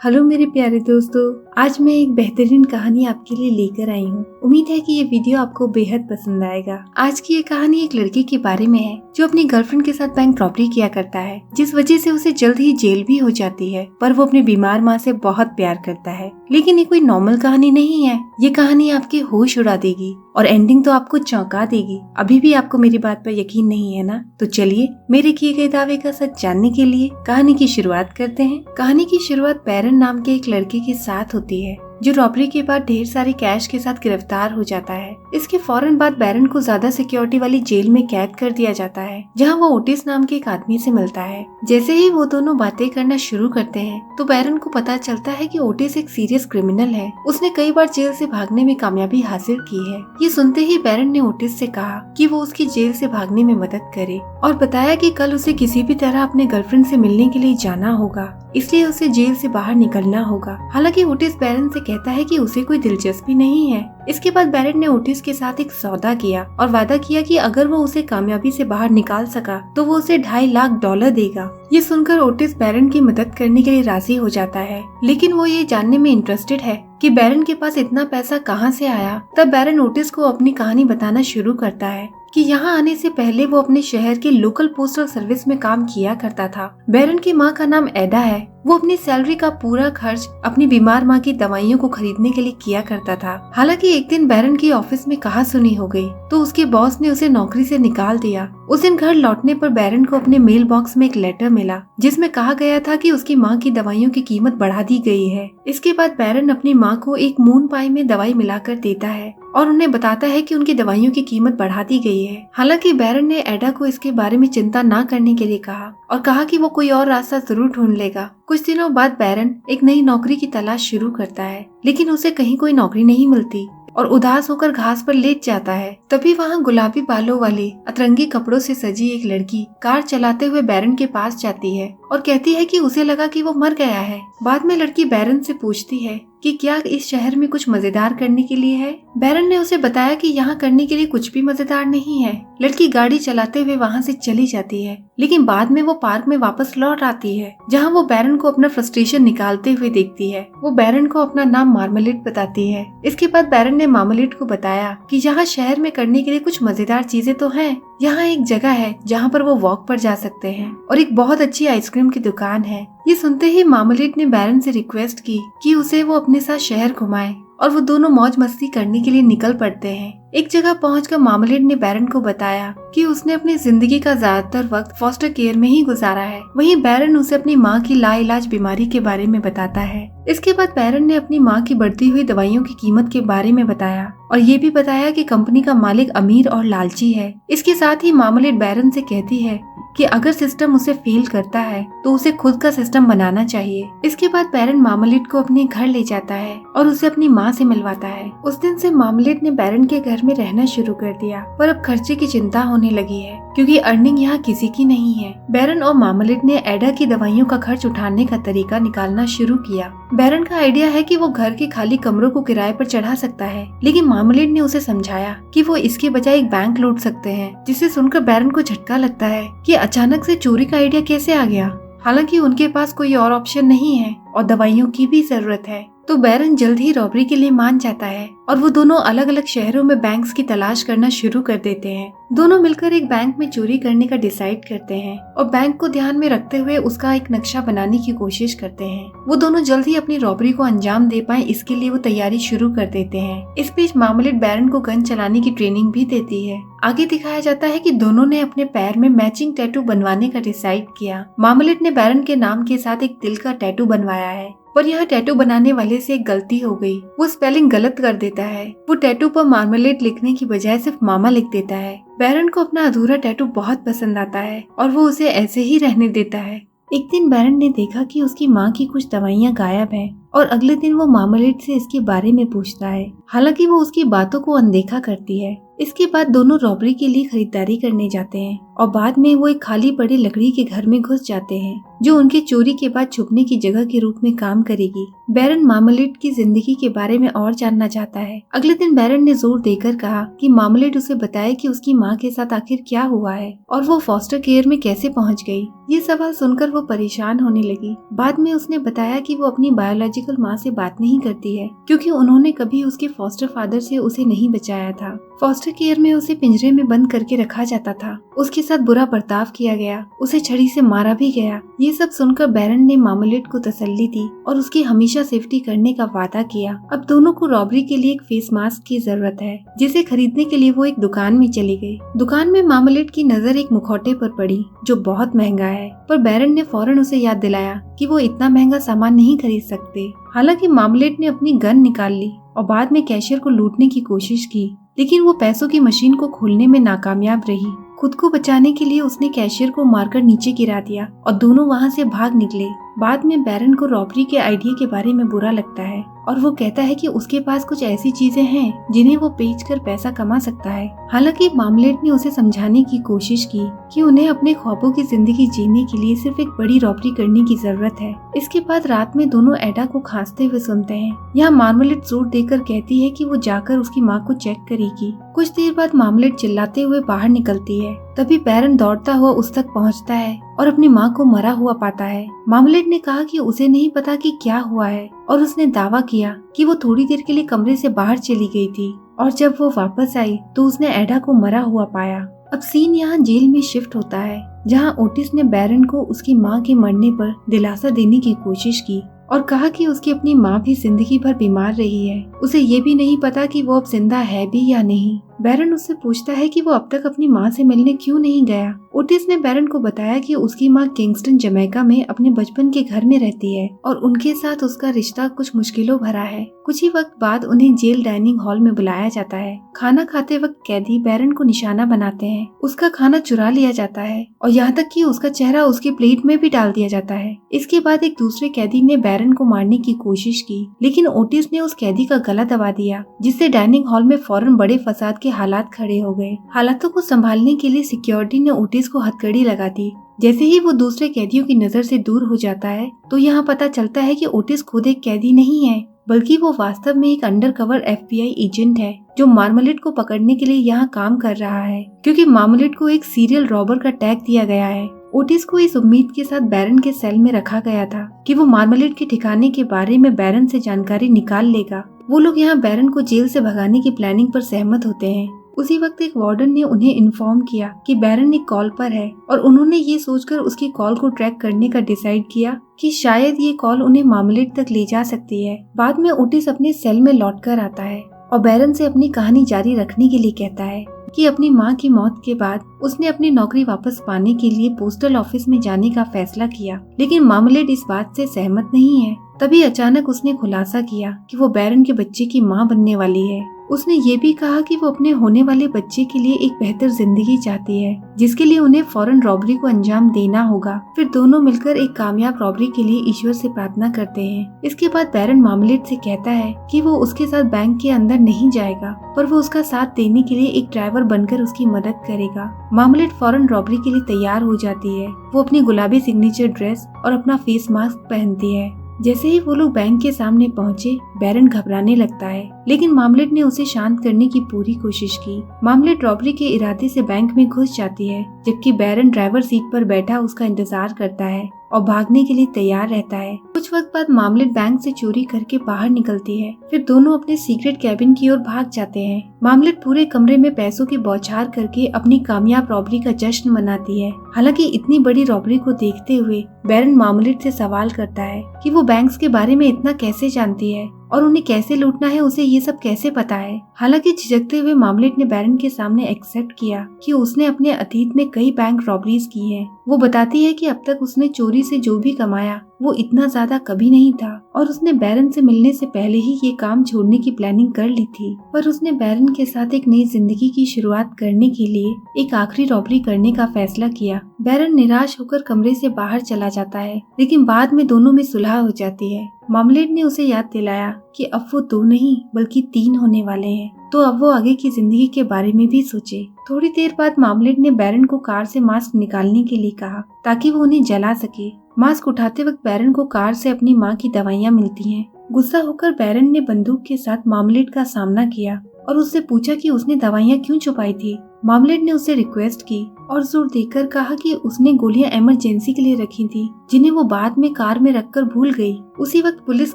Hello मेरे प्यारे दोस्तों, आज मैं एक बेहतरीन कहानी आपके लिए लेकर आई हूँ। उम्मीद है कि ये वीडियो आपको बेहद पसंद आएगा। आज की ये कहानी एक लड़के के बारे में है जो अपनी गर्लफ्रेंड के साथ बैंक रॉबरी किया करता है, जिस वजह से उसे जल्द ही जेल भी हो जाती है। पर वो अपनी बीमार माँ से बहुत प्यार करता है। लेकिन ये कोई नॉर्मल कहानी नहीं है, ये कहानी आपके होश उड़ा देगी और एंडिंग तो आपको चौंका देगी। अभी भी आपको मेरी बात पर यकीन नहीं है ना? तो चलिए मेरे किए गए दावे का सच जानने के लिए कहानी की शुरुआत करते हैं। कहानी की शुरुआत बैरन नाम के एक लड़के के साथ होती है जो रॉबरी के बाद ढेर सारे कैश के साथ गिरफ्तार हो जाता है। इसके फौरन बाद बैरन को ज्यादा सिक्योरिटी वाली जेल में कैद कर दिया जाता है, जहां वो ओटिस नाम के एक आदमी से मिलता है। जैसे ही वो दोनों बातें करना शुरू करते हैं तो बैरन को पता चलता है कि ओटिस एक सीरियस क्रिमिनल है। उसने कई बार जेल से भागने में कामयाबी हासिल की है। ये सुनते ही बैरन ने ओटिस से कहा कि वो उसकी जेल से भागने में मदद करे और बताया कि कल उसे किसी भी तरह अपने गर्लफ्रेंड से मिलने के लिए जाना होगा, इसलिए उसे जेल से बाहर निकलना होगा। हालांकि ओटिस बैरन से कहता है कि उसे कोई दिलचस्पी नहीं है। इसके बाद बैरन ने ओटिस के साथ एक सौदा किया और वादा किया कि अगर वो उसे कामयाबी से बाहर निकाल सका तो वो उसे $2.5 लाख देगा। ये सुनकर ओटिस बैरन की मदद करने के लिए राजी हो जाता है, लेकिन वो ये जानने में इंटरेस्टेड है कि बैरन के पास इतना पैसा कहाँ से आया। तब बैरन ओटिस को अपनी कहानी बताना शुरू करता है कि यहाँ आने से पहले वो अपने शहर के लोकल पोस्टल सर्विस में काम किया करता था। बैरन की माँ का नाम एडा है। वो अपनी सैलरी का पूरा खर्च अपनी बीमार माँ की दवाइयों को खरीदने के लिए किया करता था। हालांकि एक दिन बैरन की ऑफिस में कहासुनी हो गई तो उसके बॉस ने उसे नौकरी से निकाल दिया। उस दिन घर लौटने पर बैरन को अपने मेल बॉक्स में एक लेटर मिला जिसमें कहा गया था कि उसकी माँ की दवाइयों की कीमत बढ़ा दी गई है। इसके बाद बैरन अपनी माँ को एक मून पाई में दवाई मिलाकर देता है और उन्हें बताता है कि उनकी दवाइयों की कीमत बढ़ा दी गई है। हालांकि बैरन ने एडा को इसके बारे में चिंता न करने के लिए कहा और कहा कि वो कोई और रास्ता जरूर ढूंढ लेगा। कुछ दिनों बाद बैरन एक नई नौकरी की तलाश शुरू करता है, लेकिन उसे कहीं कोई नौकरी नहीं मिलती और उदास होकर घास पर लेट जाता है। तभी वहाँ गुलाबी बालों वाली अतरंगी कपड़ों से सजी एक लड़की कार चलाते हुए बैरन के पास जाती है और कहती है कि उसे लगा कि वो मर गया है। बाद में लड़की बैरन से पूछती है कि क्या इस शहर में कुछ मजेदार करने के लिए है। बैरन ने उसे बताया कि यहाँ करने के लिए कुछ भी मजेदार नहीं है। लड़की गाड़ी चलाते हुए वहाँ से चली जाती है, लेकिन बाद में वो पार्क में वापस लौट आती है, जहाँ वो बैरन को अपना फ्रस्ट्रेशन निकालते हुए देखती है। वो बैरन को अपना नाम मार्मलेट बताती है। इसके बाद बैरन ने मार्मलेट को बताया कि यहाँ शहर में करने के लिए कुछ मजेदार चीजें तो हैं। यहाँ एक जगह है जहाँ पर वो वॉक पर जा सकते हैं और एक बहुत अच्छी आइसक्रीम की दुकान है। ये सुनते ही मार्मलेट ने बैरन से रिक्वेस्ट की कि उसे वो अपने साथ शहर घुमाए और वो दोनों मौज मस्ती करने के लिए निकल पड़ते हैं। एक जगह पहुंचकर मार्मलेट ने बैरन को बताया कि उसने अपनी जिंदगी का ज्यादातर वक्त फॉस्टर केयर में ही गुजारा है। वहीं बैरन उसे अपनी माँ की लाइलाज बीमारी के बारे में बताता है। इसके बाद बैरन ने अपनी माँ की बढ़ती हुई दवाइयों की कीमत के बारे में बताया और ये भी बताया कि कंपनी का मालिक अमीर और लालची है। इसके साथ ही मार्मलेट बैरन से कहती है कि अगर सिस्टम उसे फेल करता है तो उसे खुद का सिस्टम बनाना चाहिए। इसके बाद बैरन मार्मलेट को अपने घर ले जाता है और उसे अपनी माँ से मिलवाता है। उस दिन से मार्मलेट ने बैरन के घर में रहना शुरू कर दिया, पर अब खर्चे की चिंता होने लगी है क्योंकि अर्निंग यहाँ किसी की नहीं है। बैरन और मार्मलेट ने एडा की दवाइयों का खर्च उठाने का तरीका निकालना शुरू किया। बैरन का आइडिया है कि वो घर के खाली कमरों को किराए पर चढ़ा सकता है, लेकिन मार्मलेट ने उसे समझाया कि वो इसके बजाय एक बैंक लूट सकते हैं, जिसे सुनकर बैरन को झटका लगता है कि अचानक से चोरी का आइडिया कैसे आ गया। हालांकि उनके पास कोई और ऑप्शन नहीं है और दवाइयों की भी जरूरत है, तो बैरन जल्द ही रॉबरी के लिए मान जाता है और वो दोनों अलग अलग शहरों में बैंक्स की तलाश करना शुरू कर देते हैं। दोनों मिलकर एक बैंक में चोरी करने का डिसाइड करते हैं और बैंक को ध्यान में रखते हुए उसका एक नक्शा बनाने की कोशिश करते हैं। वो दोनों जल्द ही अपनी रॉबरी को अंजाम दे पाए, इसके लिए वो तैयारी शुरू कर देते हैं। इस बीच मार्मलेट बैरन को गन चलाने की ट्रेनिंग भी देती है। आगे दिखाया जाता है कि दोनों ने अपने पैर में मैचिंग टैटू बनवाने का डिसाइड किया। मार्मलेट ने बैरन के नाम के साथ एक दिल का टैटू बनवाया है, पर यह टैटू बनाने वाले से एक गलती हो गई। वो स्पेलिंग गलत कर देता है। वो टैटू पर मार्मलेट लिखने की बजाय सिर्फ मामा लिख देता है। बैरन को अपना अधूरा टैटू बहुत पसंद आता है और वो उसे ऐसे ही रहने देता है। एक दिन बैरन ने देखा कि उसकी माँ की कुछ दवाइयाँ गायब हैं और अगले दिन वो मार्मलेट से इसके बारे में पूछता है। हालांकि वो उसकी बातों को अनदेखा करती है। इसके बाद दोनों रॉबरी के लिए खरीदारी करने जाते हैं और बाद में वो एक खाली पड़े लकड़ी के घर में घुस जाते हैं जो उनके चोरी के बाद छुपने की जगह के रूप में काम करेगी। बैरन मार्मलेट की जिंदगी के बारे में और जानना चाहता है। अगले दिन बैरन ने जोर देकर कहा कि मार्मलेट उसे बताए कि उसकी माँ के साथ आखिर क्या हुआ है और वो फॉस्टर केयर में कैसे पहुँच गई। ये सवाल सुनकर वो परेशान होने लगी। बाद में उसने बताया कि वो अपनी बायोलॉजिकल माँ से बात नहीं करती है क्योंकि उन्होंने कभी उसके फॉस्टर फादर से उसे नहीं बचाया था। फॉस्टर केयर में उसे पिंजरे में बंद करके रखा जाता था, उसके साथ बुरा बर्ताव किया गया, उसे छड़ी से मारा भी गया। ये सब सुनकर बैरन ने मार्मलेट को तसल्ली दी और उसकी हमेशा सेफ्टी करने का वादा किया। अब दोनों को रॉबरी के लिए एक फेस मास्क की जरूरत है जिसे खरीदने के लिए वो एक दुकान में चली गई। दुकान में मार्मलेट की नजर एक मुखौटे पर पड़ी जो बहुत महंगा है, पर बैरन ने फौरन उसे याद दिलाया कि वो इतना महंगा सामान नहीं खरीद सकते। हालांकि मार्मलेट ने अपनी गन निकाल ली और बाद में कैशियर को लूटने की कोशिश की, लेकिन वो पैसों की मशीन को खोलने में नाकामयाब रही। खुद को बचाने के लिए उसने कैशियर को मारकर नीचे गिरा दिया और दोनों वहां से भाग निकले। बाद में बैरन को रॉबरी के आइडिया के बारे में बुरा लगता है और वो कहता है कि उसके पास कुछ ऐसी चीजें हैं जिन्हें वो बेचकर पैसा कमा सकता है। हालांकि मार्मलेट ने उसे समझाने की कोशिश की कि उन्हें अपने ख्वाबों की जिंदगी जीने के लिए सिर्फ एक बड़ी रॉबरी करने की जरूरत है। इसके बाद रात में दोनों एडा को खांसते हुए सुनते हैं। यहाँ मार्मलेट जोर देकर कहती है कि वो जाकर उसकी माँ को चेक करेगी। कुछ देर बाद मार्मलेट चिल्लाते हुए बाहर निकलती है। तभी बैरन दौड़ता हुआ उस तक पहुँचता है और अपनी माँ को मरा हुआ पाता है। मार्मलेट ने कहा कि उसे नहीं पता कि क्या हुआ है और उसने दावा किया कि वो थोड़ी देर के लिए कमरे से बाहर चली गई थी और जब वो वापस आई तो उसने एडा को मरा हुआ पाया। अब सीन यहाँ जेल में शिफ्ट होता है जहाँ ओटिस ने बैरन को उसकी माँ के मरने पर दिलासा देने की कोशिश की और कहा कि उसकी अपनी माँ भी जिंदगी भर बीमार रही है, उसे ये भी नहीं पता कि वो अब जिंदा है भी या नहीं। बैरन उससे पूछता है कि वो अब तक अपनी माँ से मिलने क्यों नहीं गया। ओटिस ने बैरन को बताया कि उसकी माँ किंगस्टन जमैका में अपने बचपन के घर में रहती है और उनके साथ उसका रिश्ता कुछ मुश्किलों भरा है। कुछ ही वक्त बाद उन्हें जेल डाइनिंग हॉल में बुलाया जाता है। खाना खाते वक्त कैदी बैरन को निशाना बनाते हैं, उसका खाना चुरा लिया जाता है और यहाँ तक कि उसका चेहरा उसकी प्लेट में भी डाल दिया जाता है। इसके बाद एक दूसरे कैदी ने बैरन को मारने की कोशिश की, लेकिन ओटिस ने उस कैदी का गला दबा दिया, जिससे डाइनिंग हॉल में फौरन बड़े फसाद के हालात खड़े हो गए। हालातों को संभालने के लिए सिक्योरिटी ने ओटिस को हथकड़ी लगा दी। जैसे ही वो दूसरे कैदियों की नजर से दूर हो जाता है तो यहाँ पता चलता है कि ओटिस खुद एक कैदी नहीं है, बल्कि वो वास्तव में एक अंडरकवर FBI एजेंट है जो मार्मलेट को पकड़ने के लिए यहाँ काम कर रहा है, क्योंकि मार्मलेट को एक सीरियल रॉबर का टैग दिया गया है। ओटिस को इस उम्मीद के साथ बैरन के सेल में रखा गया था कि वो मार्मलेट के ठिकाने के बारे में बैरन से जानकारी निकाल लेगा। वो लोग यहाँ बैरन को जेल से भगाने की प्लानिंग पर सहमत होते हैं। उसी वक्त एक वार्डन ने उन्हें इन्फॉर्म किया कि बैरन एक कॉल पर है और उन्होंने ये सोचकर उसकी कॉल को ट्रैक करने का डिसाइड किया कि शायद ये कॉल उन्हें मार्मलेट तक ले जा सकती है। बाद में ओटिस अपने सेल में लौटकर आता है और बैरन से अपनी कहानी जारी रखने के लिए कहता है कि अपनी माँ की मौत के बाद उसने अपनी नौकरी वापस पाने के लिए पोस्टल ऑफिस में जाने का फैसला किया, लेकिन मार्मलेट इस बात से सहमत नहीं है। तभी अचानक उसने खुलासा किया कि वो बैरन के बच्चे की माँ बनने वाली है। उसने ये भी कहा कि वो अपने होने वाले बच्चे के लिए एक बेहतर जिंदगी चाहती है, जिसके लिए उन्हें फौरन रॉबरी को अंजाम देना होगा। फिर दोनों मिलकर एक कामयाब रॉबरी के लिए ईश्वर से प्रार्थना करते हैं। इसके बाद बैरन मार्मलेट से कहता है कि वो उसके साथ बैंक के अंदर नहीं जाएगा, पर वो उसका साथ देने के लिए एक ड्राइवर बनकर उसकी मदद करेगा। मार्मलेट फौरन रॉबरी के लिए तैयार हो जाती है। वो अपनी गुलाबी सिग्नेचर ड्रेस और अपना फेस मास्क पहनती है। जैसे ही वो लोग बैंक के सामने पहुंचे, बैरन घबराने लगता है, लेकिन मार्मलेट ने उसे शांत करने की पूरी कोशिश की। मार्मलेट रॉबरी के इरादे से बैंक में घुस जाती है, जबकि बैरन ड्राइवर सीट पर बैठा उसका इंतजार करता है और भागने के लिए तैयार रहता है। कुछ वक्त बाद मार्मलेट बैंक से चोरी करके बाहर निकलती है। फिर दोनों अपने सीक्रेट कैबिन की ओर भाग जाते हैं। मार्मलेट पूरे कमरे में पैसों की बौछार करके अपनी कामयाब रॉबरी का जश्न मनाती है। हालांकि इतनी बड़ी रॉबरी को देखते हुए बैरन मार्मलेट से सवाल करता है कि वो बैंक्स के बारे में इतना कैसे जानती है और उन्हें कैसे लूटना है, उसे ये सब कैसे पता है। हालांकि झिझकते हुए मार्मलेट ने बैरन के सामने एक्सेप्ट किया कि उसने अपने अतीत में कई बैंक रॉबरीज की हैं। वो बताती है कि अब तक उसने चोरी से जो भी कमाया वो इतना ज्यादा कभी नहीं था और उसने बैरन से मिलने से पहले ही ये काम छोड़ने की प्लानिंग कर ली थी। पर उसने बैरन के साथ एक नई जिंदगी की शुरुआत करने के लिए एक आखिरी रॉबरी करने का फैसला किया। बैरन निराश होकर कमरे से बाहर चला जाता है, लेकिन बाद में दोनों में सुलह हो जाती है। मार्मलेड ने उसे याद दिलाया कि अब वो 2 नहीं बल्कि 3 होने वाले हैं, तो अब वो आगे की जिंदगी के बारे में भी सोचे। थोड़ी देर बाद मार्मलेड ने बैरन को कार से मास्क निकालने के लिए कहा ताकि वो उन्हें जला सके। मास्क उठाते वक्त बैरन को कार से अपनी माँ की दवाइयाँ मिलती हैं। गुस्सा होकर बैरन ने बंदूक के साथ मार्मलेड का सामना किया और उससे पूछा कि उसने दवाइयाँ क्यों छुपाई थी। मार्मलेड ने उससे रिक्वेस्ट की और जोर देकर कहा कि उसने गोलियां इमरजेंसी के लिए रखी थी, जिन्हें वो बाद में कार में रखकर भूल गई। उसी वक्त पुलिस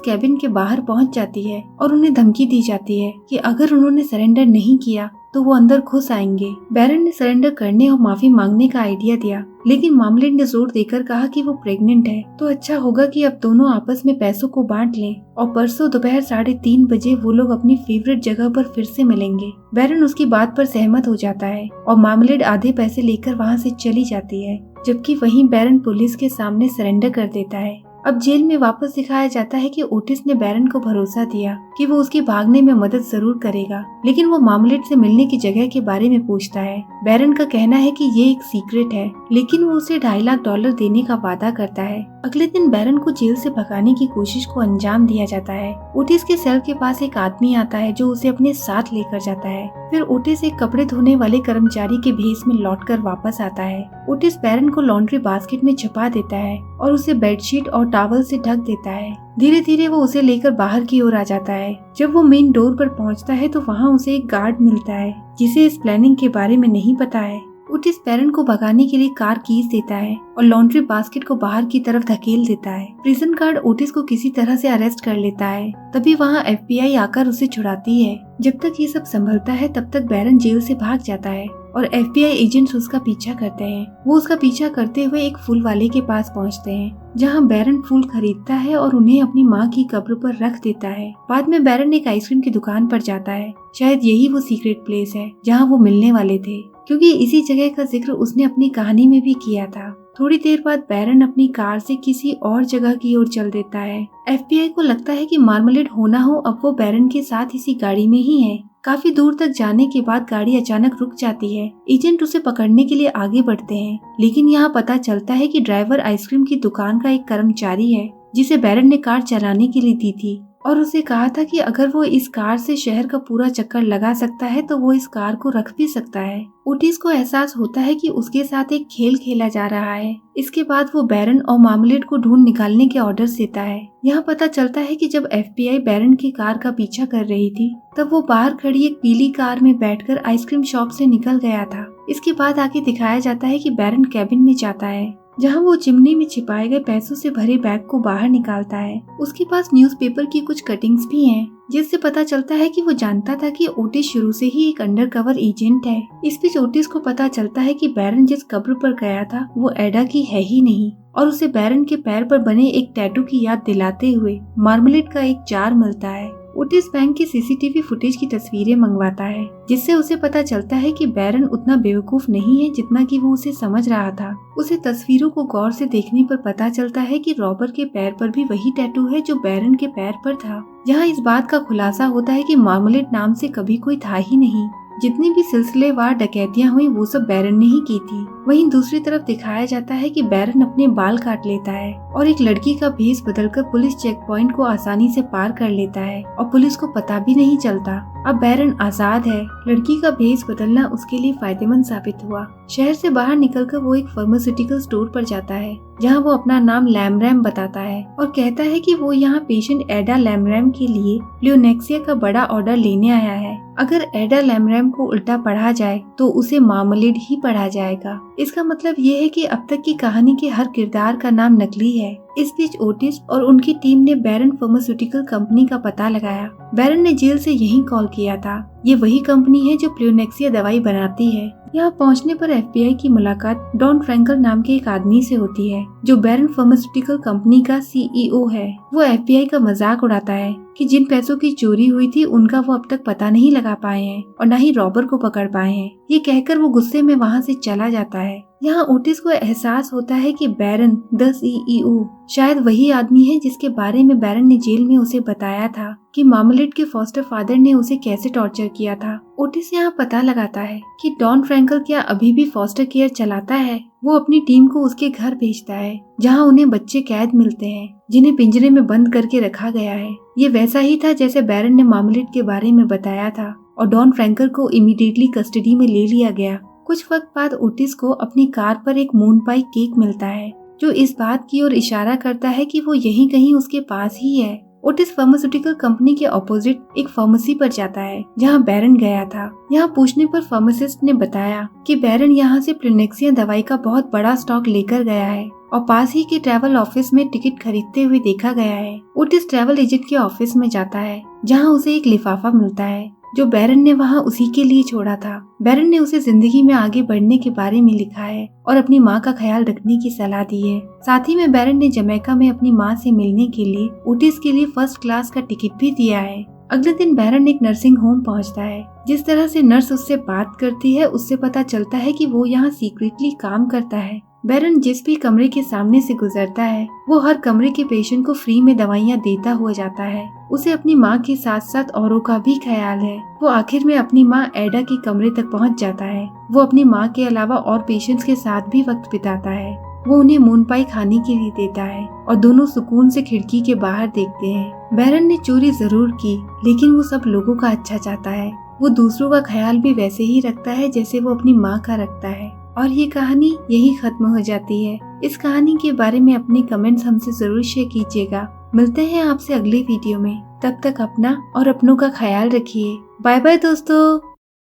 कैबिन के बाहर पहुंच जाती है और उन्हें धमकी दी जाती है कि अगर उन्होंने सरेंडर नहीं किया तो वो अंदर घुस आएंगे। बैरन ने सरेंडर करने और माफी मांगने का आइडिया दिया, लेकिन मार्मलेड ने जोर देकर कहा कि वो प्रेग्नेंट है, तो अच्छा होगा कि अब दोनों आपस में पैसों को बांट लें और परसों दोपहर 3:30 बजे वो लोग अपनी फेवरेट जगह पर फिर से मिलेंगे। बैरन उसकी बात पर सहमत हो जाता है और मार्मलेड आधे पैसे लेकर वहाँ से चली जाती है, जबकि वहीं बैरन पुलिस के सामने सरेंडर कर देता है। अब जेल में वापस दिखाया जाता है कि ओटिस ने बैरन को भरोसा दिया कि वो उसके भागने में मदद जरूर करेगा, लेकिन वो मार्मलेड से मिलने की जगह के बारे में पूछता है। बैरन का कहना है कि ये एक सीक्रेट है, लेकिन वो उसे $2.5 लाख देने का वादा करता है। अगले दिन बैरन को जेल से भगाने की कोशिश को अंजाम दिया जाता है। ओटिस के सेल के पास एक आदमी आता है जो उसे अपने साथ लेकर जाता है। फिर ओटिस एक कपड़े धोने वाले कर्मचारी के भेष में लौटकर वापस आता है। ओटिस बैरन को लॉन्ड्री बास्केट में छुपा देता है और उसे बेडशीट और टॉवल से ढक देता है। धीरे धीरे वो उसे लेकर बाहर की ओर आ जाता है। जब वो मेन डोर पर पहुंचता है तो वहाँ उसे एक गार्ड मिलता है जिसे इस प्लानिंग के बारे में नहीं पता है। ओटिस बैरन को भगाने के लिए कार कीज देता है और लॉन्ड्री बास्केट को बाहर की तरफ धकेल देता है। प्रिजन गार्ड ओटिस को किसी तरह से अरेस्ट कर लेता है। तभी वहाँ FBI आकर उसे छुड़ाती है। जब तक ये सब संभलता है तब तक बैरन जेल से भाग जाता है और FBI एजेंट्स उसका पीछा करते हैं। वो उसका पीछा करते हुए एक फूल वाले के पास पहुंचते हैं, जहां बैरन फूल खरीदता है और उन्हें अपनी माँ की कब्र पर रख देता है। बाद में बैरन एक आइसक्रीम की दुकान पर जाता है। शायद यही वो सीक्रेट प्लेस है जहाँ वो मिलने वाले थे, क्योंकि इसी जगह का जिक्र उसने अपनी कहानी में भी किया था। थोड़ी देर बाद बैरन अपनी कार से किसी और जगह की ओर चल देता है। FBI को लगता है कि मार्मलेड हो ना हो अब वो बैरन के साथ इसी गाड़ी में ही है। काफी दूर तक जाने के बाद गाड़ी अचानक रुक जाती है। एजेंट उसे पकड़ने के लिए आगे बढ़ते हैं, लेकिन यहाँ पता चलता है कि ड्राइवर आइसक्रीम की दुकान का एक कर्मचारी है जिसे बैरन ने कार चलाने के लिए दी थी और उसे कहा था कि अगर वो इस कार से शहर का पूरा चक्कर लगा सकता है तो वो इस कार को रख भी सकता है। ओटिस को एहसास होता है कि उसके साथ एक खेल खेला जा रहा है। इसके बाद वो बैरन और मार्मलेड को ढूंढ निकालने के ऑर्डर्स देता है। यहाँ पता चलता है कि जब FBI बैरन की कार का पीछा कर रही थी तब वो बाहर खड़ी एक पीली कार में बैठकर आइसक्रीम शॉप से निकल गया था। इसके बाद आगे दिखाया जाता है कि बैरन कैबिन में जाता है, जहां वो चिमनी में छिपाए गए पैसों से भरे बैग को बाहर निकालता है। उसके पास न्यूज़पेपर की कुछ कटिंग्स भी हैं, जिससे पता चलता है कि वो जानता था कि ओटिस शुरू से ही एक अंडरकवर एजेंट है। इस बीच ओटिस को पता चलता है कि बैरन जिस कब्र पर गया था वो एडा की है ही नहीं और उसे बैरन के पैर पर बने एक टैटू की याद दिलाते हुए मार्मलेड का एक जार मिलता है। ओटिस बैंक की CCTV फुटेज की तस्वीरें मंगवाता है, जिससे उसे पता चलता है कि बैरन उतना बेवकूफ नहीं है जितना कि वो उसे समझ रहा था। उसे तस्वीरों को गौर से देखने पर पता चलता है कि रॉबर के पैर पर भी वही टैटू है जो बैरन के पैर पर था। जहां इस बात का खुलासा होता है कि मार्मलेड नाम से कभी कोई था ही नहीं। जितनी भी सिलसिलेवार डकैतियां हुई वो सब बैरन ने ही की थी। वहीं दूसरी तरफ दिखाया जाता है कि बैरन अपने बाल काट लेता है और एक लड़की का भेष बदलकर पुलिस चेक पॉइंट को आसानी से पार कर लेता है और पुलिस को पता भी नहीं चलता। अब बैरन आजाद है। लड़की का भेष बदलना उसके लिए फायदेमंद साबित हुआ। शहर से बाहर निकलकर वो एक फार्मास्यूटिकल स्टोर पर जाता है, जहां वो अपना नाम लैमरैम बताता है और कहता है कि वो यहाँ पेशेंट एडा लैमरैम के लिए प्लियोनेक्सिया का बड़ा ऑर्डर लेने आया है। अगर एडा लैमरैम को उल्टा पढ़ा जाए तो उसे मार्मलेड ही पढ़ा जाएगा। इसका मतलब ये है कि अब तक की कहानी के हर किरदार का नाम नकली है। इस बीच ओटिस और उनकी टीम ने बैरन फार्मास्यूटिकल कंपनी का पता लगाया। बैरन ने जेल से यही कॉल किया था। ये वही कंपनी है जो प्लियोनेक्सिया दवाई बनाती है। यहाँ पहुँचने पर FBI की मुलाकात डॉन फ्रैंकल नाम के एक आदमी से होती है, जो बैरन फार्मास्यूटिकल कंपनी का CEO है। वो FBI का मजाक उड़ाता है कि जिन पैसों की चोरी हुई थी उनका वो अब तक पता नहीं लगा पाए हैं और न ही रॉबर को पकड़ पाए हैं। ये कहकर वो गुस्से में वहाँ से चला जाता है। यहाँ ओटिस को एहसास होता है कि बैरन द CEO शायद वही आदमी है जिसके बारे में बैरन ने जेल में उसे बताया था कि मार्मलेट के फॉस्टर फादर ने उसे कैसे टॉर्चर किया था। ओटिस यहाँ पता लगाता है कि डॉन फ्रैंकल क्या अभी भी फॉस्टर केयर चलाता है। वो अपनी टीम को उसके घर भेजता है जहाँ उन्हें बच्चे कैद मिलते हैं जिन्हें पिंजरे में बंद करके रखा गया है। ये वैसा ही था जैसे बैरन ने मार्मलेट के बारे में बताया था और डॉन फ्रैंकल को इमीडिएटली कस्टडी में ले लिया गया। कुछ वक्त बाद ओटिस को अपनी कार पर एक मून पाई केक मिलता है जो इस बात की ओर इशारा करता है कि वो यहीं कहीं उसके पास ही है। ओटिस फार्मास्यूटिकल कंपनी के ऑपोजिट एक फार्मेसी पर जाता है जहां बैरन गया था। यहाँ पूछने पर फार्मासिस्ट ने बताया कि बैरन यहाँ से प्लेनेक्सिया दवाई का बहुत बड़ा स्टॉक लेकर गया है और पास ही के ट्रैवल ऑफिस में टिकट खरीदते हुए देखा गया है। ओटिस ट्रैवल एजेंट के ऑफिस में जाता है जहाँ उसे एक लिफाफा मिलता है जो बैरन ने वहाँ उसी के लिए छोड़ा था। बैरन ने उसे जिंदगी में आगे बढ़ने के बारे में लिखा है और अपनी माँ का ख्याल रखने की सलाह दी है। साथ ही में बैरन ने जमैका में अपनी माँ से मिलने के लिए ओटिस के लिए फर्स्ट क्लास का टिकट भी दिया है। अगले दिन बैरन एक नर्सिंग होम पहुँचता है। जिस तरह से नर्स उससे बात करती है उससे पता चलता है कि वो यहाँ सीक्रेटली काम करता है। बैरन जिस भी कमरे के सामने से गुजरता है वो हर कमरे के पेशेंट को फ्री में दवाइयाँ देता हुआ जाता है। उसे अपनी माँ के साथ साथ औरों का भी ख्याल है। वो आखिर में अपनी माँ एडा के कमरे तक पहुँच जाता है। वो अपनी माँ के अलावा और पेशेंट्स के साथ भी वक्त बिताता है। वो उन्हें मून पाई खाने के लिए देता है और दोनों सुकून से खिड़की के बाहर देखते हैं। बैरन ने चोरी जरूर की लेकिन वो सब लोगों का अच्छा चाहता है। वो दूसरों का ख्याल भी वैसे ही रखता है जैसे वो अपनी माँ का रखता है। और ये कहानी यही खत्म हो जाती है। इस कहानी के बारे में अपने कमेंट्स हमसे जरूर शेयर कीजिएगा। मिलते हैं आपसे अगले वीडियो में। तब तक अपना और अपनों का ख्याल रखिए। बाय बाय दोस्तों।